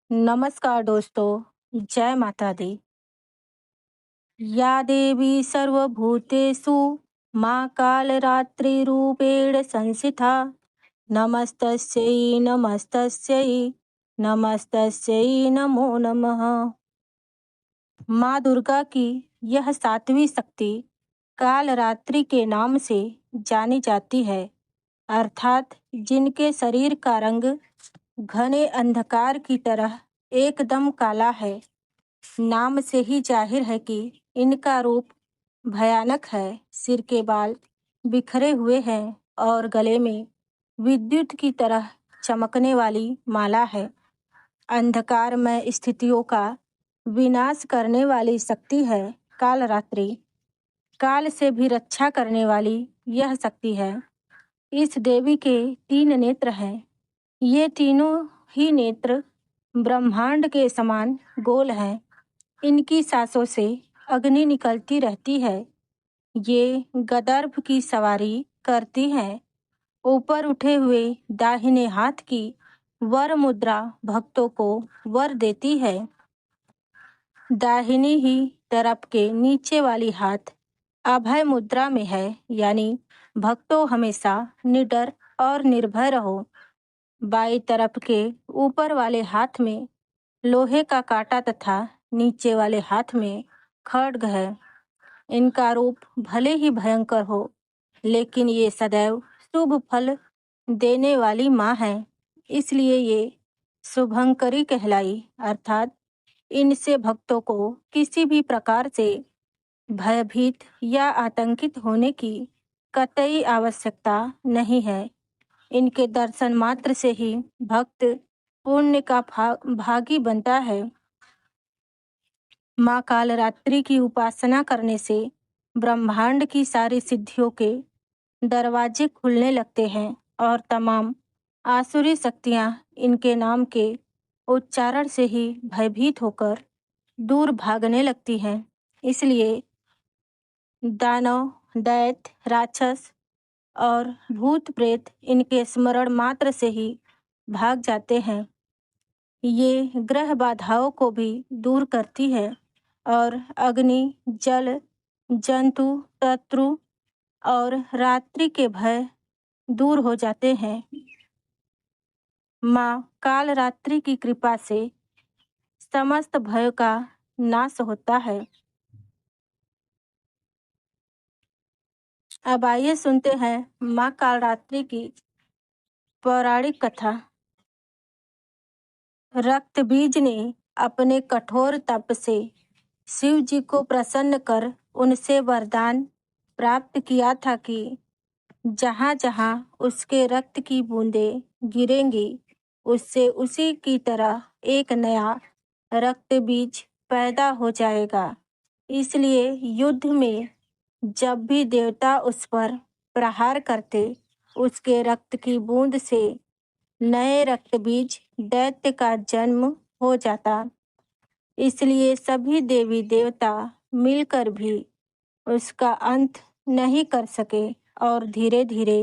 नमस्कार दोस्तों, जय माता दी। या देवी सर्वभूतेषु माँ कालरात्रिरूपेण संस्थिता नमस्तस्यै नमस्तस्यै नमस्तस्यै नमो नमः। माँ दुर्गा की यह सातवीं शक्ति कालरात्रि के नाम से जानी जाती है, अर्थात जिनके शरीर का रंग घने अंधकार की तरह एकदम काला है। नाम से ही जाहिर है कि इनका रूप भयानक है। सिर के बाल बिखरे हुए हैं और गले में विद्युत की तरह चमकने वाली माला है। अंधकारमय स्थितियों का विनाश करने वाली शक्ति है कालरात्रि। काल से भी रक्षा करने वाली यह शक्ति है। इस देवी के 3 नेत्र हैं। ये तीनों ही नेत्र ब्रह्मांड के समान गोल हैं। इनकी सांसों से अग्नि निकलती रहती है। ये गदर्भ की सवारी करती हैं। ऊपर उठे हुए दाहिने हाथ की वर मुद्रा भक्तों को वर देती है। दाहिनी ही तरफ के नीचे वाली हाथ अभय मुद्रा में है, यानी भक्तों हमेशा निडर और निर्भय रहो। बाई तरफ के ऊपर वाले हाथ में लोहे का कांटा तथा नीचे वाले हाथ में खड्ग है। इनका रूप भले ही भयंकर हो, लेकिन ये सदैव शुभ फल देने वाली माँ है, इसलिए ये शुभंकरी कहलाई। अर्थात इनसे भक्तों को किसी भी प्रकार से भयभीत या आतंकित होने की कतई आवश्यकता नहीं है। इनके दर्शन मात्र से ही भक्त पुण्य का भागी बनता है। माँ कालरात्रि की उपासना करने से ब्रह्मांड की सारी सिद्धियों के दरवाजे खुलने लगते हैं और तमाम आसुरी शक्तियाँ इनके नाम के उच्चारण से ही भयभीत होकर दूर भागने लगती हैं। इसलिए दानव, दैत्य, राक्षस और भूत प्रेत इनके स्मरण मात्र से ही भाग जाते हैं। ये ग्रह बाधाओं को भी दूर करती है और अग्नि, जल, जंतु, शत्रु और रात्रि के भय दूर हो जाते हैं। माँ कालरात्रि की कृपा से समस्त भय का नाश होता है। अब आइए सुनते हैं माँ कालरात्रि की पौराणिक कथा। रक्त बीज ने अपने कठोर तप से शिव जी को प्रसन्न कर उनसे वरदान प्राप्त किया था कि जहाँ जहाँ उसके रक्त की बूंदें गिरेंगी, उससे उसी की तरह एक नया रक्त बीज पैदा हो जाएगा। इसलिए युद्ध में जब भी देवता उस पर प्रहार करते, उसके रक्त की बूंद से नए रक्त बीज दैत्य का जन्म हो जाता। इसलिए सभी देवी देवता मिलकर भी उसका अंत नहीं कर सके और धीरे धीरे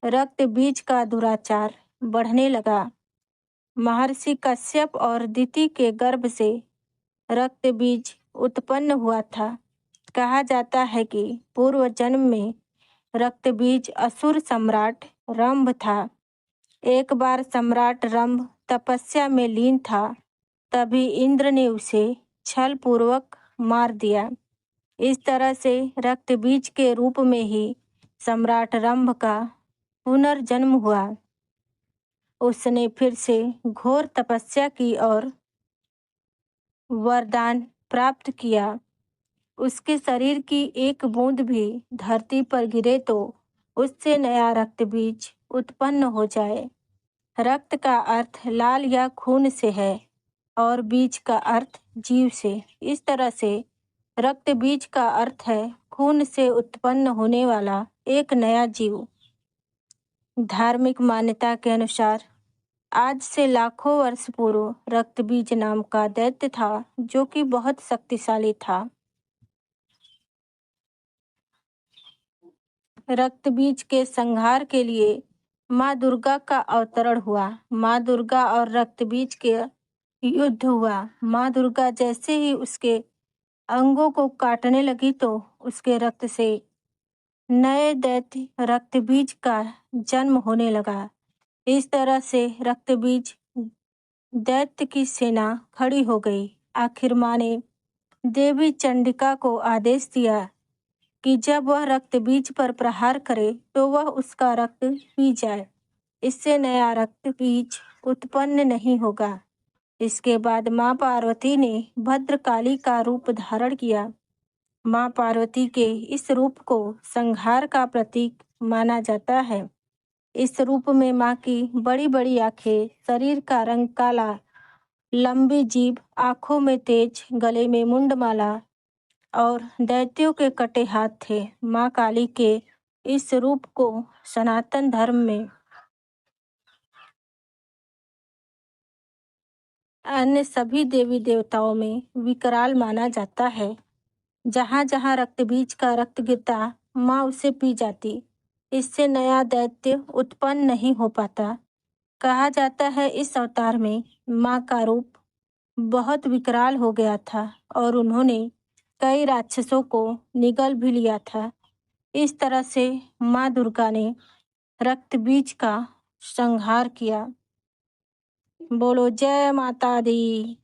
रक्त बीज का दुराचार बढ़ने लगा। महर्षि कश्यप और दिति के गर्भ से रक्त बीज उत्पन्न हुआ था। कहा जाता है कि पूर्व जन्म में रक्त बीज असुर सम्राट रंभ था। एक बार सम्राट रंभ तपस्या में लीन था, तभी इंद्र ने उसे छल पूर्वक मार दिया। इस तरह से रक्त बीज के रूप में ही सम्राट रंभ का पुनर्जन्म हुआ। उसने फिर से घोर तपस्या की और वरदान प्राप्त किया। उसके शरीर की एक बूंद भी धरती पर गिरे तो उससे नया रक्त बीज उत्पन्न हो जाए। रक्त का अर्थ लाल या खून से है और बीज का अर्थ जीव से। इस तरह से रक्त बीज का अर्थ है खून से उत्पन्न होने वाला एक नया जीव। धार्मिक मान्यता के अनुसार आज से लाखों वर्ष पूर्व रक्त बीज नाम का दैत्य था, जो कि बहुत शक्तिशाली था। रक्त बीज के संहार के लिए माँ दुर्गा का अवतरण हुआ। माँ दुर्गा और रक्त बीज के युद्ध हुआ। माँ दुर्गा जैसे ही उसके अंगों को काटने लगी तो उसके रक्त से नए दैत्य रक्त बीज का जन्म होने लगा। इस तरह से रक्त बीज दैत्य की सेना खड़ी हो गई। आखिर माँ ने देवी चंडिका को आदेश दिया कि जब वह रक्त बीज पर प्रहार करे तो वह उसका रक्त पी जाए। इससे नया रक्त बीज उत्पन्न नहीं होगा। इसके बाद माँ पार्वती ने भद्रकाली का रूप धारण किया। माँ पार्वती के इस रूप को संहार का प्रतीक माना जाता है। इस रूप में माँ की बड़ी बड़ी आंखें, शरीर का रंग काला, लंबी जीभ, आंखों में तेज, गले में मुंडमाला और दैत्यों के कटे हाथ थे। माँ काली के इस रूप को सनातन धर्म में अन्य सभी देवी देवताओं में विकराल माना जाता है। जहाँ जहाँ रक्त बीज का रक्त गिरता, माँ उसे पी जाती। इससे नया दैत्य उत्पन्न नहीं हो पाता। कहा जाता है इस अवतार में माँ का रूप बहुत विकराल हो गया था और उन्होंने कई राक्षसों को निगल भी लिया था। इस तरह से माँ दुर्गा ने रक्त बीज का संहार किया। बोलो जय माता दी।